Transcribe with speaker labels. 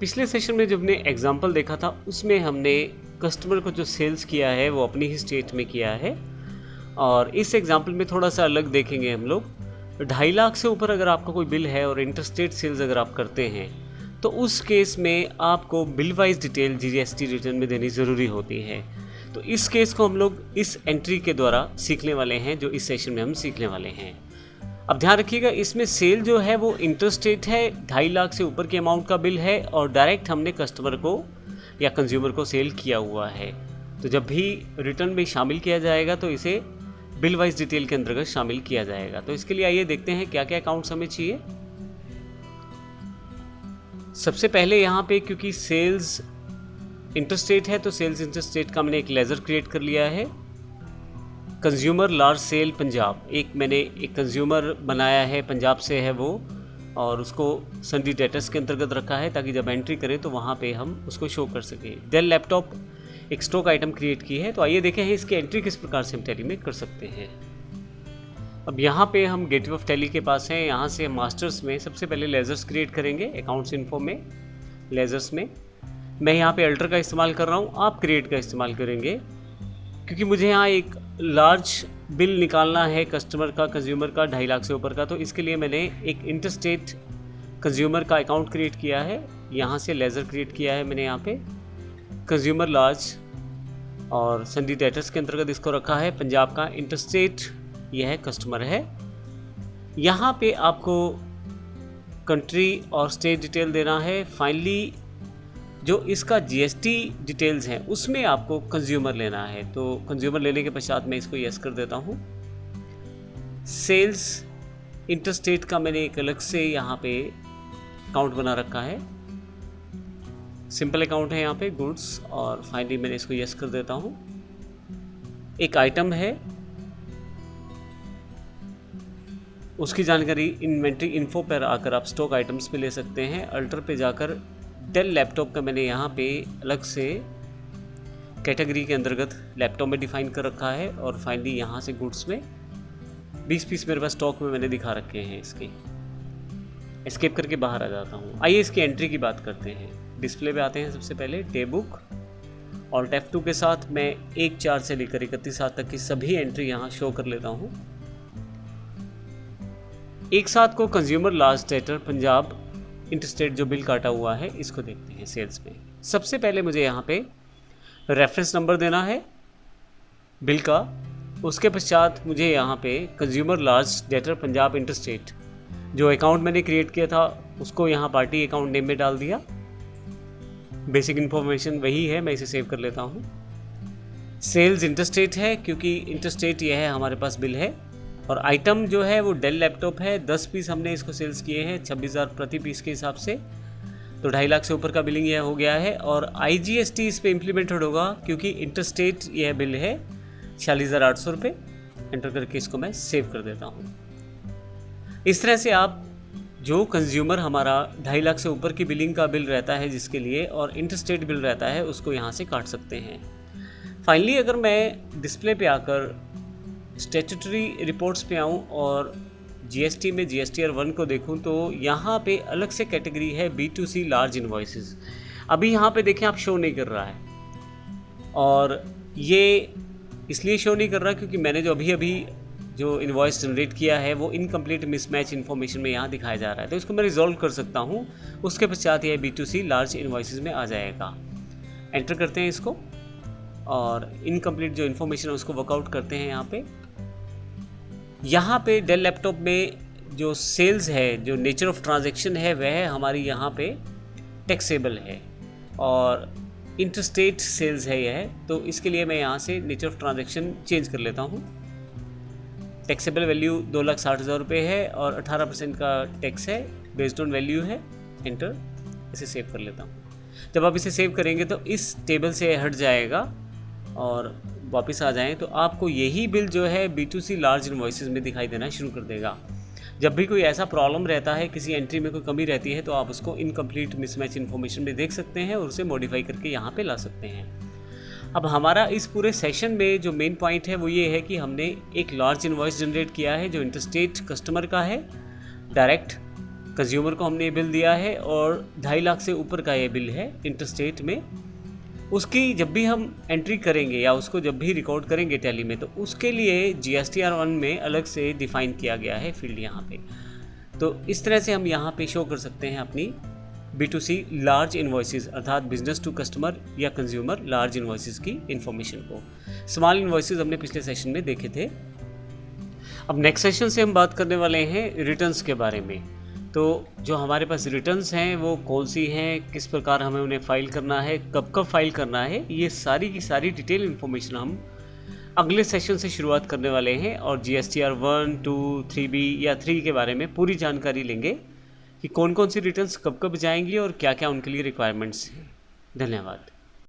Speaker 1: पिछले सेशन में जो हमने एग्जांपल देखा था उसमें हमने कस्टमर को जो सेल्स किया है वो अपनी ही स्टेट में किया है, और इस एग्जांपल में थोड़ा सा अलग देखेंगे हम लोग। 2.5 लाख से ऊपर अगर आपका कोई बिल है और इंटरस्टेट सेल्स अगर आप करते हैं तो उस केस में आपको bill wise detail GST return में देनी ज़रूरी होती है। तो इस केस को हम लोग इस एंट्री के द्वारा सीखने वाले हैं, जो इस सेशन में हम सीखने वाले हैं। अब ध्यान रखिएगा, इसमें सेल जो है वो इंटरस्टेट है, 2.5 लाख से ऊपर के अमाउंट का बिल है और डायरेक्ट हमने कस्टमर को या कंज्यूमर को सेल किया हुआ है। तो जब भी रिटर्न में शामिल किया जाएगा तो इसे बिल वाइज डिटेल के अंतर्गत शामिल किया जाएगा। तो इसके लिए आइए देखते हैं क्या क्या अकाउंट्स हमें चाहिए। सबसे पहले यहाँ पे क्योंकि सेल्स इंटरस्टेट है तो सेल्स इंटरस्टेट का मैंने एक लेजर क्रिएट कर लिया है। कंज्यूमर लार्ज सेल पंजाब, मैंने एक कंज्यूमर बनाया है, पंजाब से है वो, और उसको सन्डी डेटर्स के अंतर्गत रखा है ताकि जब एंट्री करें तो वहाँ पे हम उसको शो कर सकें। डेल लैपटॉप एक स्टॉक आइटम क्रिएट की है। तो आइए देखें इसकी एंट्री किस प्रकार से हम टैली में कर सकते हैं। अब यहाँ पे हम गेटवे ऑफ टैली के पास हैं। यहाँ से मास्टर्स में सबसे पहले लेजर्स क्रिएट करेंगे। अकाउंट्स इन्फो में लेजर्स में मैं यहाँ पे अल्टर का इस्तेमाल कर रहा हूँ, आप क्रिएट का इस्तेमाल करेंगे क्योंकि मुझे यहाँ एक लार्ज बिल निकालना है कस्टमर का, कंज्यूमर का 2.5 लाख से ऊपर का। तो इसके लिए मैंने एक इंटरस्टेट कंज्यूमर का अकाउंट क्रिएट किया है। यहाँ से लेज़र क्रिएट किया है मैंने यहाँ पे कंज्यूमर लार्ज, और सन्डी डेटर्स के अंतर्गत इसको रखा है। पंजाब का इंटरस्टेट यह है, कस्टमर है। यहाँ पे आपको कंट्री और स्टेट डिटेल देना है। फाइनली जो इसका जीएसटी डिटेल्स हैं उसमें आपको कंज्यूमर लेना है। तो कंज्यूमर लेने के पश्चात मैं इसको यस कर देता हूँ। सेल्स इंटरस्टेट का मैंने एक अलग से यहाँ पे अकाउंट बना रखा है, सिंपल अकाउंट है यहाँ पे गुड्स, और फाइनली मैंने इसको यस कर देता हूँ। एक आइटम है, उसकी जानकारी इन्वेंट्री इन्फो पर आकर आप स्टॉक आइटम्स पे ले सकते हैं। अल्टर पे जाकर डेल लैपटॉप का मैंने यहाँ पे अलग से कैटेगरी के अंतर्गत लैपटॉप में डिफाइन कर रखा है, और फाइनली यहाँ से गुड्स में 20 पीस मेरे पास स्टॉक में मैंने दिखा रखे हैं। इसके एस्केप करके बाहर आ जाता हूँ। आइए इसकी एंट्री की बात करते हैं। डिस्प्ले पे आते हैं। सबसे पहले डे बुक और F2 के साथ मैं 1/4 से लेकर 31/7 तक की सभी एंट्री यहाँ शो कर लेता हूँ। एक साथ को consumer large debtor Punjab interstate जो बिल काटा हुआ है इसको देखते हैं सेल्स में। सबसे पहले मुझे यहाँ पे रेफरेंस नंबर देना है बिल का। उसके पश्चात मुझे यहाँ पे consumer large debtor Punjab interstate जो अकाउंट मैंने क्रिएट किया था उसको यहाँ पार्टी अकाउंट नेम में डाल दिया। बेसिक इन्फॉर्मेशन वही है, मैं इसे सेव कर लेता हूँ। सेल्स इंटरस्टेट है क्योंकि इंटरस्टेट यह है हमारे पास बिल है, और आइटम जो है वो डेल लैपटॉप है। 10 पीस हमने इसको सेल्स किए हैं 26,000 प्रति पीस के हिसाब से। तो 2.5 लाख से ऊपर का बिलिंग यह हो गया है, और आईजीएसटी इस पे इम्प्लीमेंटेड होगा क्योंकि इंटरस्टेट यह बिल है 46,800 रुपये। एंटर करके इसको मैं सेव कर देता हूँ। इस तरह से आप जो कंज्यूमर हमारा 2.5 लाख से ऊपर की बिलिंग का बिल रहता है जिसके लिए, और इंटरस्टेट बिल रहता है, उसको यहाँ से काट सकते हैं। फाइनली अगर मैं डिस्प्ले पे आकर स्टैट्यूटरी रिपोर्ट्स पे आऊँ और जीएसटी में जीएसटीआर 1 को देखूँ तो यहाँ पे अलग से कैटेगरी है B2C लार्ज इन्वॉइसेस। अभी यहाँ पे देखें आप शो नहीं कर रहा है, और ये इसलिए शो नहीं कर रहा क्योंकि मैंने जो अभी जो इन्वॉइस जनरेट किया है वो इनकम्प्लीट मिसमैच इन्फॉर्मेशन में यहाँ दिखाया जा रहा है। तो इसको मैं रिजॉल्व कर सकता हूँ। उसके पश्चात यह B2C लार्ज इन्वॉइसेस में आ जाएगा। एंटर करते हैं इसको, और इनकम्प्लीट जो इन्फॉर्मेशन है उसको वर्कआउट करते हैं। यहाँ पे डेल लैपटॉप में जो सेल्स है, जो नेचर ऑफ ट्रांजैक्शन है, वह हमारी यहाँ पे टैक्सेबल है, और इंटरस्टेट सेल्स है यह। तो इसके लिए मैं यहाँ से नेचर ऑफ ट्रांजैक्शन चेंज कर लेता हूँ। टैक्सेबल वैल्यू 2,60,000 रुपये है, और 18% का टैक्स है, बेस्ड ऑन वैल्यू है। एंटर, इसे सेव कर लेता हूँ। जब आप इसे सेव करेंगे तो इस टेबल से हट जाएगा, और वापस आ जाएं तो आपको यही बिल जो है B2C लार्ज इन्वॉइसेस में दिखाई देना शुरू कर देगा। जब भी कोई ऐसा प्रॉब्लम रहता है, किसी एंट्री में कोई कमी रहती है, तो आप उसको इनकम्प्लीट मिसमैच इन्फॉर्मेशन में देख सकते हैं और उसे मॉडिफाई करके यहाँ पे ला सकते हैं। अब हमारा इस पूरे सेशन में जो मेन पॉइंट है वो ये है कि हमने एक लार्ज इन्वॉइस जनरेट किया है जो इंटरस्टेट कस्टमर का है, डायरेक्ट कंज्यूमर को हमने ये बिल दिया है और 2.5 लाख से ऊपर का ये बिल है इंटरस्टेट में, उसकी जब भी हम एंट्री करेंगे या उसको जब भी रिकॉर्ड करेंगे टैली में, तो उसके लिए GSTR1 में अलग से डिफ़ाइन किया गया है फील्ड यहाँ पे। तो इस तरह से हम यहाँ पे शो कर सकते हैं अपनी B2C लार्ज इन्वॉइसेस, अर्थात बिजनेस टू कस्टमर या कंज्यूमर लार्ज इन्वॉइसेस की इन्फॉर्मेशन को। स्मॉल इन्वॉइसेस हमने पिछले सेशन में देखे थे। अब नेक्स्ट सेशन से हम बात करने वाले हैं रिटर्न्स के बारे में। तो जो हमारे पास रिटर्न्स हैं वो कौन सी हैं, किस प्रकार हमें उन्हें फ़ाइल करना है, कब कब फाइल करना है, ये सारी की सारी डिटेल इन्फॉर्मेशन हम अगले सेशन से शुरुआत करने वाले हैं और GSTR 1, 2, 3B या 3 के बारे में पूरी जानकारी लेंगे कि कौन कौन सी रिटर्न्स कब कब जाएंगी और क्या क्या उनके लिए रिक्वायरमेंट्स हैं। धन्यवाद।